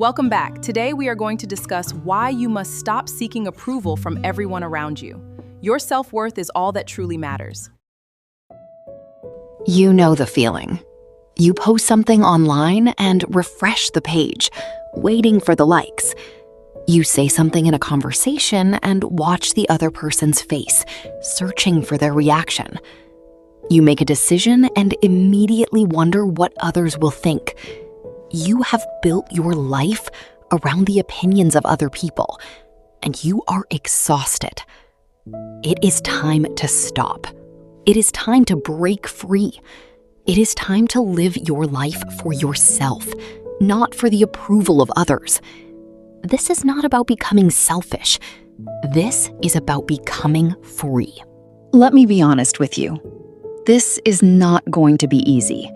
Welcome back. Today we are going to discuss why you must stop seeking approval from everyone around you. Your self-worth is all that truly matters. You know the feeling. You post something online and refresh the page, waiting for the likes. You say something in a conversation and watch the other person's face, searching for their reaction. You make a decision and immediately wonder what others will think. You have built your life around the opinions of other people, and you are exhausted. It is time to stop. It is time to break free. It is time to live your life for yourself, not for the approval of others. This is not about becoming selfish. This is about becoming free. Let me be honest with you. This is not going to be easy.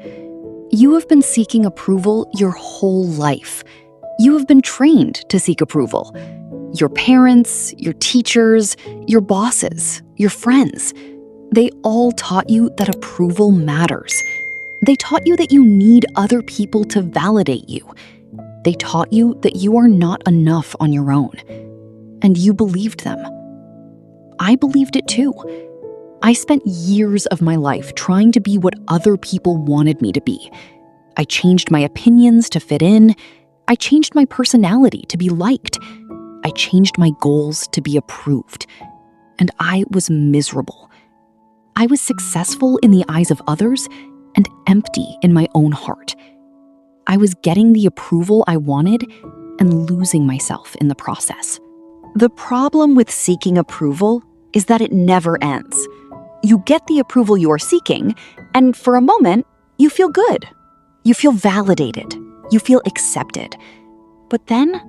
You have been seeking approval your whole life. You have been trained to seek approval. Your parents, your teachers, your bosses, your friends, they all taught you that approval matters. They taught you that you need other people to validate you. They taught you that you are not enough on your own. And you believed them. I believed it too. I spent years of my life trying to be what other people wanted me to be. I changed my opinions to fit in. I changed my personality to be liked. I changed my goals to be approved. And I was miserable. I was successful in the eyes of others and empty in my own heart. I was getting the approval I wanted and losing myself in the process. The problem with seeking approval is that it never ends. You get the approval you are seeking, and for a moment, you feel good. You feel validated. You feel accepted. But then,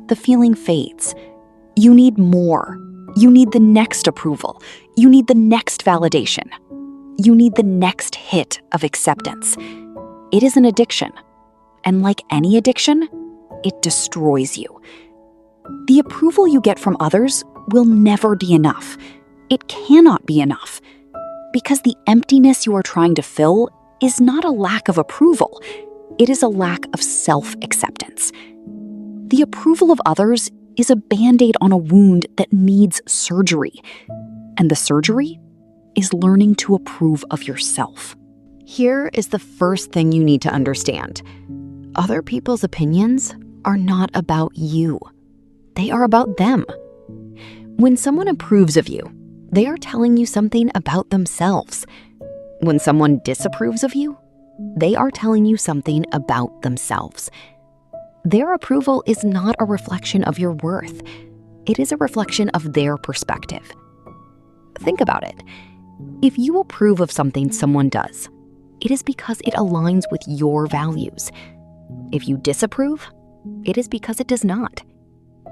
the feeling fades. You need more. You need the next approval. You need the next validation. You need the next hit of acceptance. It is an addiction. And like any addiction, it destroys you. The approval you get from others will never be enough. It cannot be enough. Because the emptiness you are trying to fill is not a lack of approval. It is a lack of self-acceptance. The approval of others is a Band-Aid on a wound that needs surgery. And the surgery is learning to approve of yourself. Here is the first thing you need to understand. Other people's opinions are not about you. They are about them. When someone approves of you, they are telling you something about themselves. When someone disapproves of you, they are telling you something about themselves. Their approval is not a reflection of your worth. It is a reflection of their perspective. Think about it. If you approve of something someone does, it is because it aligns with your values. If you disapprove, it is because it does not.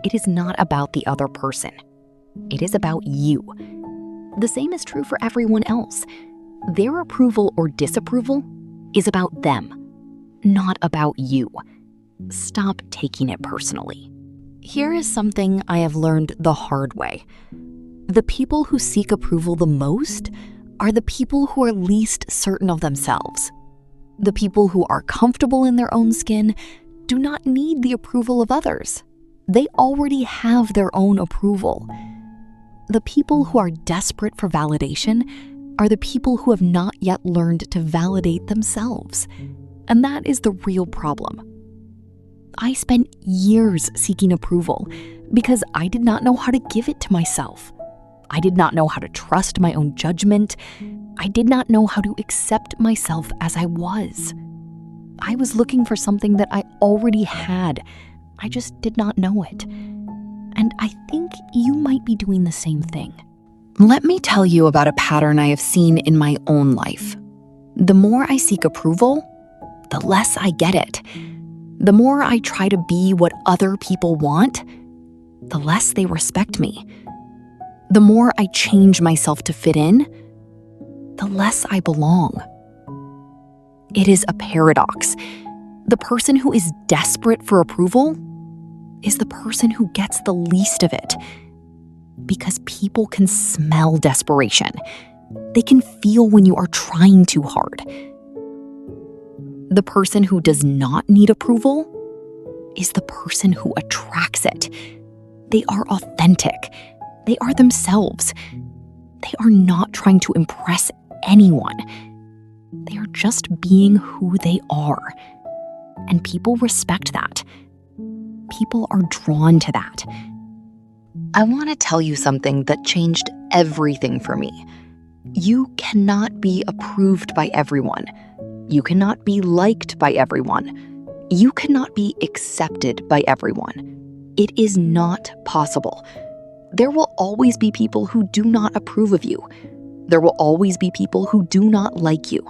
It is not about the other person. It is about you. The same is true for everyone else. Their approval or disapproval is about them, not about you. Stop taking it personally. Here is something I have learned the hard way. The people who seek approval the most are the people who are least certain of themselves. The people who are comfortable in their own skin do not need the approval of others. They already have their own approval. The people who are desperate for validation are the people who have not yet learned to validate themselves. And that is the real problem. I spent years seeking approval because I did not know how to give it to myself. I did not know how to trust my own judgment. I did not know how to accept myself as I was. I was looking for something that I already had. I just did not know it. And I think you might be doing the same thing. Let me tell you about a pattern I have seen in my own life. The more I seek approval, the less I get it. The more I try to be what other people want, the less they respect me. The more I change myself to fit in, the less I belong. It is a paradox. The person who is desperate for approval is the person who gets the least of it. Because people can smell desperation. They can feel when you are trying too hard. The person who does not need approval is the person who attracts it. They are authentic. They are themselves. They are not trying to impress anyone. They are just being who they are. And people respect that. People are drawn to that. I want to tell you something that changed everything for me. You cannot be approved by everyone. You cannot be liked by everyone. You cannot be accepted by everyone. It is not possible. There will always be people who do not approve of you. There will always be people who do not like you.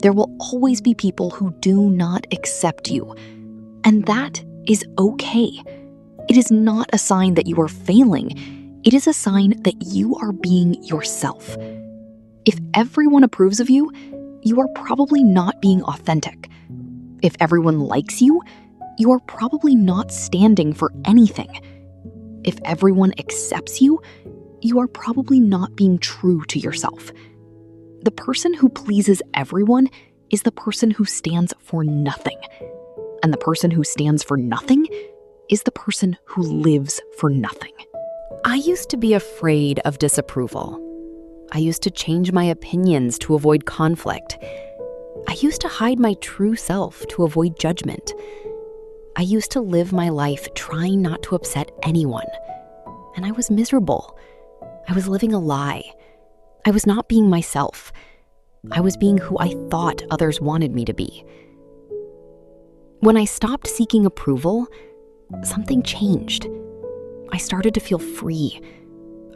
There will always be people who do not accept you. And that is okay. It is not a sign that you are failing. It is a sign that you are being yourself. If everyone approves of you, you are probably not being authentic. If everyone likes you, you are probably not standing for anything. If everyone accepts you, you are probably not being true to yourself. The person who pleases everyone is the person who stands for nothing. And the person who stands for nothing is the person who lives for nothing. I used to be afraid of disapproval. I used to change my opinions to avoid conflict. I used to hide my true self to avoid judgment. I used to live my life trying not to upset anyone. And I was miserable. I was living a lie. I was not being myself. I was being who I thought others wanted me to be. When I stopped seeking approval, something changed. I started to feel free.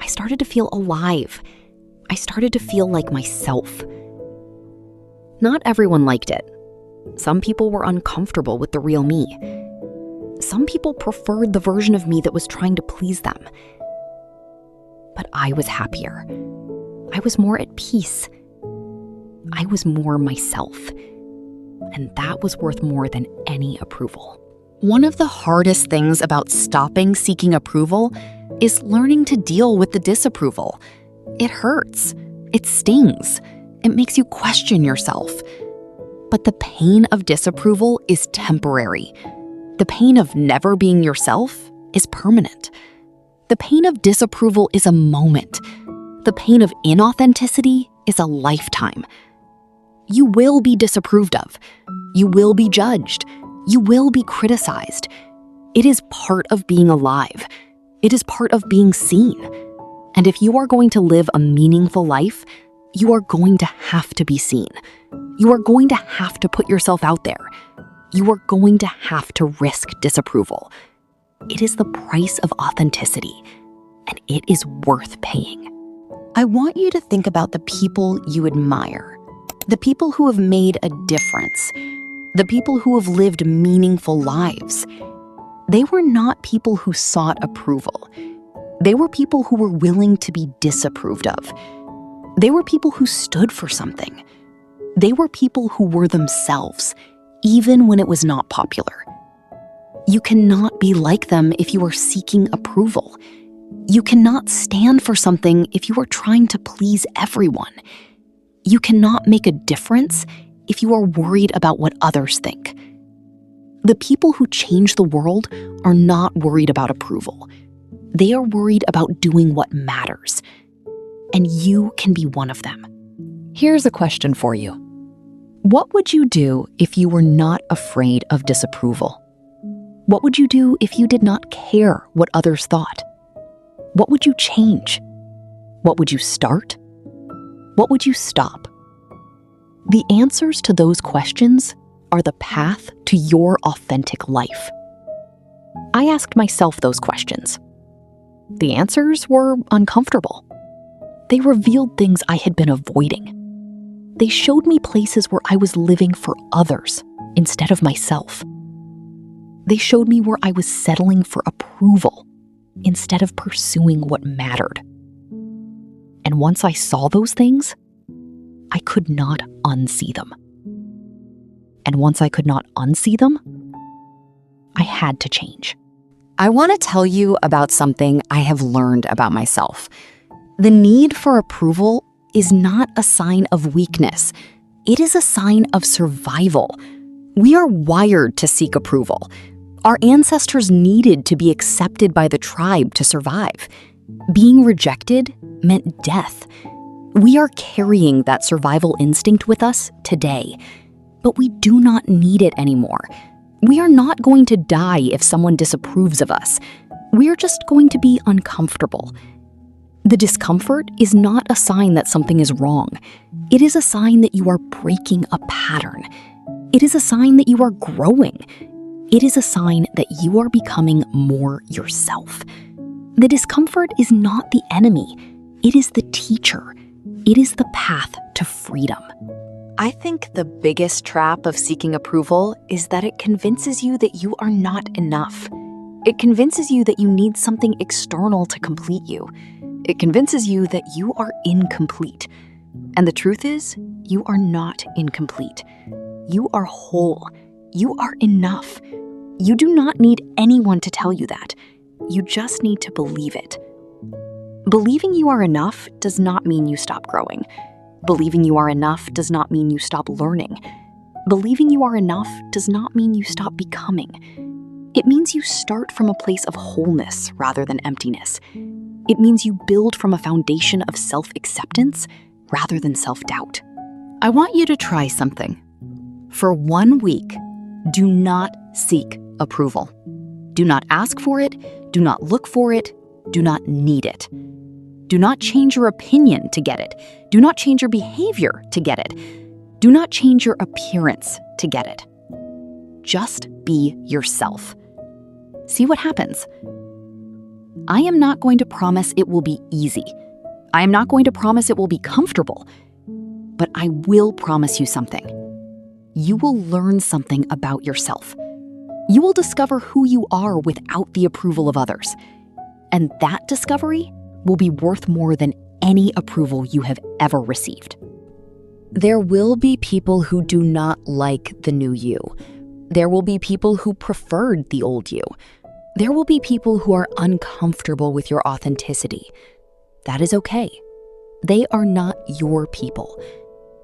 I started to feel alive. I started to feel like myself. Not everyone liked it. Some people were uncomfortable with the real me. Some people preferred the version of me that was trying to please them. But I was happier. I was more at peace. I was more myself. And that was worth more than any approval. One of the hardest things about stopping seeking approval is learning to deal with the disapproval. It hurts. It stings. It makes you question yourself. But the pain of disapproval is temporary. The pain of never being yourself is permanent. The pain of disapproval is a moment. The pain of inauthenticity is a lifetime. You will be disapproved of. You will be judged. You will be criticized. It is part of being alive. It is part of being seen. And if you are going to live a meaningful life, you are going to have to be seen. You are going to have to put yourself out there. You are going to have to risk disapproval. It is the price of authenticity, and it is worth paying. I want you to think about the people you admire, the people who have made a difference, the people who have lived meaningful lives. They were not people who sought approval. They were people who were willing to be disapproved of. They were people who stood for something. They were people who were themselves, even when it was not popular. You cannot be like them if you are seeking approval. You cannot stand for something if you are trying to please everyone. You cannot make a difference if you are worried about what others think. The people who change the world are not worried about approval. They are worried about doing what matters. And you can be one of them. Here's a question for you. What would you do if you were not afraid of disapproval? What would you do if you did not care what others thought? What would you change? What would you start? What would you stop? The answers to those questions are the path to your authentic life. I asked myself those questions. The answers were uncomfortable. They revealed things I had been avoiding. They showed me places where I was living for others instead of myself. They showed me where I was settling for approval instead of pursuing what mattered. And once I saw those things, I could not unsee them. And once I could not unsee them, I had to change. I want to tell you about something I have learned about myself. The need for approval is not a sign of weakness. It is a sign of survival. We are wired to seek approval. Our ancestors needed to be accepted by the tribe to survive. Being rejected meant death. We are carrying that survival instinct with us today, but we do not need it anymore. We are not going to die if someone disapproves of us. We are just going to be uncomfortable. The discomfort is not a sign that something is wrong. It is a sign that you are breaking a pattern. It is a sign that you are growing. It is a sign that you are becoming more yourself. The discomfort is not the enemy. It is the teacher. It is the path to freedom. I think the biggest trap of seeking approval is that it convinces you that you are not enough. It convinces you that you need something external to complete you. It convinces you that you are incomplete. And the truth is, you are not incomplete. You are whole. You are enough. You do not need anyone to tell you that. You just need to believe it. Believing you are enough does not mean you stop growing. Believing you are enough does not mean you stop learning. Believing you are enough does not mean you stop becoming. It means you start from a place of wholeness rather than emptiness. It means you build from a foundation of self-acceptance rather than self-doubt. I want you to try something. For 1 week, do not seek approval. Do not ask for it. Do not look for it. Do not need it. Do not change your opinion to get it. Do not change your behavior to get it. Do not change your appearance to get it. Just be yourself. See what happens. I am not going to promise it will be easy. I am not going to promise it will be comfortable. But I will promise you something. You will learn something about yourself. You will discover who you are without the approval of others. And that discovery will be worth more than any approval you have ever received. There will be people who do not like the new you. There will be people who preferred the old you. There will be people who are uncomfortable with your authenticity. That is okay. They are not your people.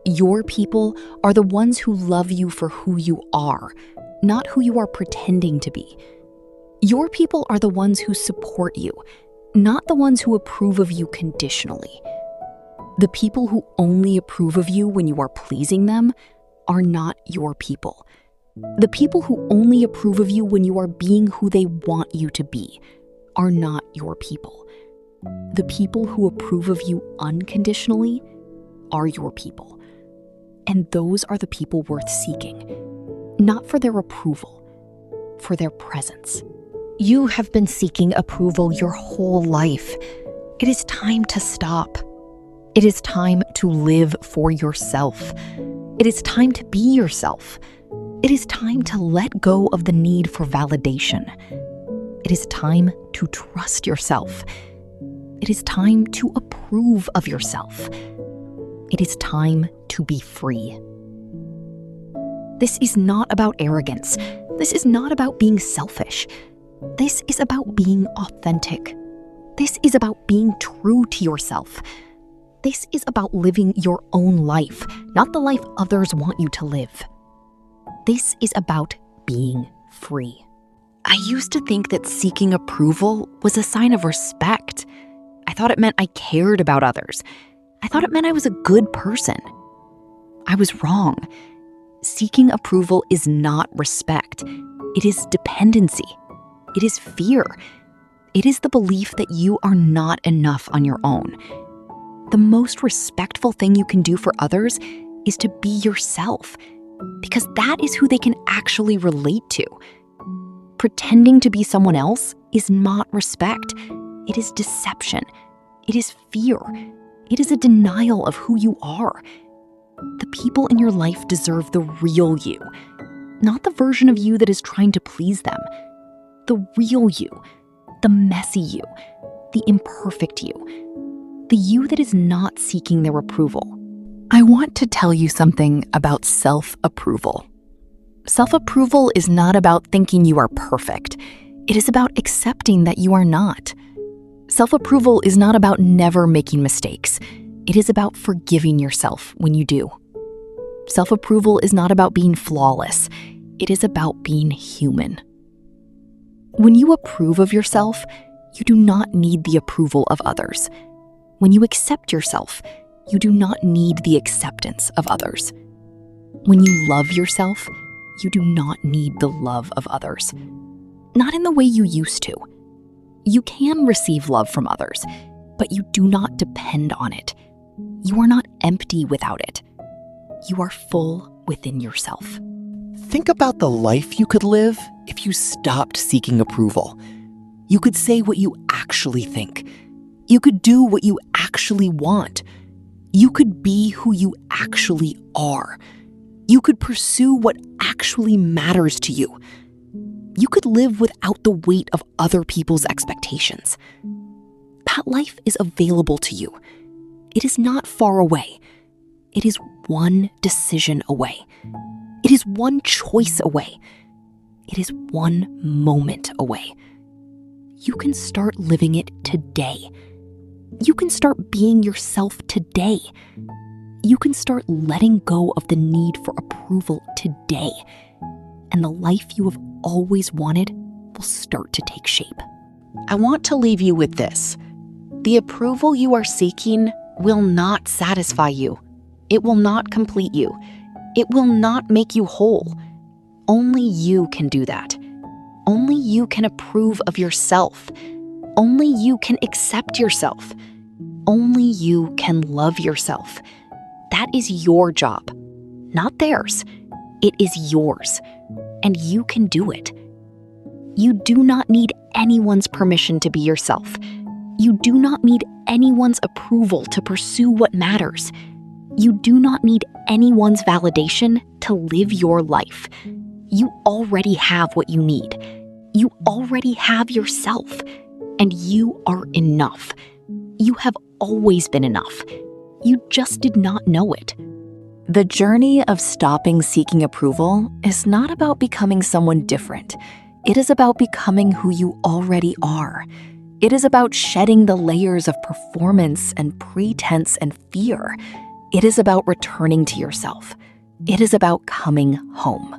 Your people are the ones who love you for who you are, not who you are pretending to be. Your people are the ones who support you, not the ones who approve of you conditionally. The people who only approve of you when you are pleasing them are not your people. The people who only approve of you when you are being who they want you to be are not your people. The people who approve of you unconditionally are your people. And those are the people worth seeking, not for their approval, for their presence. You have been seeking approval your whole life. It is time to stop. It is time to live for yourself. It is time to be yourself. It is time to let go of the need for validation. It is time to trust yourself. It is time to approve of yourself. It is time to be free. This is not about arrogance. This is not about being selfish. This is about being authentic. This is about being true to yourself. This is about living your own life, not the life others want you to live. This is about being free. I used to think that seeking approval was a sign of respect. I thought it meant I cared about others. I thought it meant I was a good person. I was wrong. Seeking approval is not respect. It is dependency. It is fear. It is the belief that you are not enough on your own. The most respectful thing you can do for others is to be yourself, because that is who they can actually relate to. Pretending to be someone else is not respect. It is deception. It is fear. It is a denial of who you are. The people in your life deserve the real you, not the version of you that is trying to please them. The real you, the messy you, the imperfect you, the you that is not seeking their approval. I want to tell you something about self-approval. Self-approval is not about thinking you are perfect. It is about accepting that you are not. Self-approval is not about never making mistakes. It is about forgiving yourself when you do. Self-approval is not about being flawless. It is about being human. When you approve of yourself, you do not need the approval of others. When you accept yourself, you do not need the acceptance of others. When you love yourself, you do not need the love of others. Not in the way you used to. You can receive love from others, but you do not depend on it. You are not empty without it. You are full within yourself. Think about the life you could live if you stopped seeking approval. You could say what you actually think. You could do what you actually want. You could be who you actually are. You could pursue what actually matters to you. You could live without the weight of other people's expectations. That life is available to you. It is not far away. It is one decision away. It is one choice away. It is one moment away. You can start living it today. You can start being yourself today. You can start letting go of the need for approval today. And the life you have always wanted will start to take shape. I want to leave you with this. The approval you are seeking will not satisfy you. It will not complete you. It will not make you whole. Only you can do that. Only you can approve of yourself. Only you can accept yourself. Only you can love yourself. That is your job, not theirs. It is yours, and you can do it. You do not need anyone's permission to be yourself. You do not need anyone's approval to pursue what matters. You do not need anyone's validation to live your life. You already have what you need. You already have yourself, and you are enough. You have always been enough. You just did not know it. The journey of stopping seeking approval is not about becoming someone different. It is about becoming who you already are. It is about shedding the layers of performance and pretense and fear. It is about returning to yourself. It is about coming home.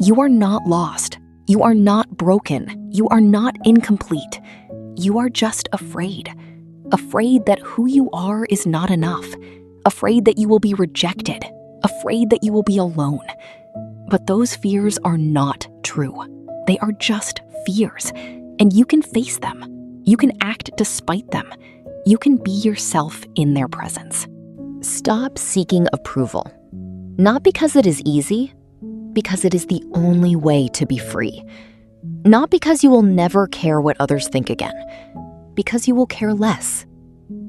You are not lost. You are not broken. You are not incomplete. You are just afraid. Afraid that who you are is not enough. Afraid that you will be rejected. Afraid that you will be alone. But those fears are not true. They are just fears, and you can face them. You can act despite them. You can be yourself in their presence. Stop seeking approval. Not because it is easy, because it is the only way to be free. Not because you will never care what others think again, because you will care less.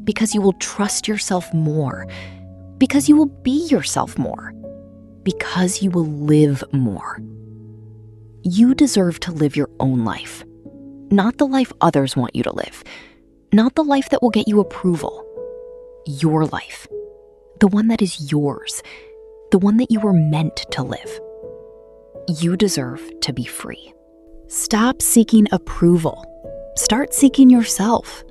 Because you will trust yourself more. Because you will be yourself more. Because you will live more. You deserve to live your own life. Not the life others want you to live. Not the life that will get you approval. Your life. The one that is yours. The one that you were meant to live. You deserve to be free. Stop seeking approval. Start seeking yourself.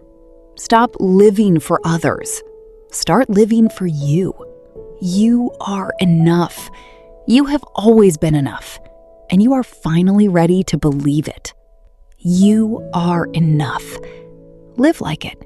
Stop living for others. Start living for you. You are enough. You have always been enough, and you are finally ready to believe it. You are enough. Live like it.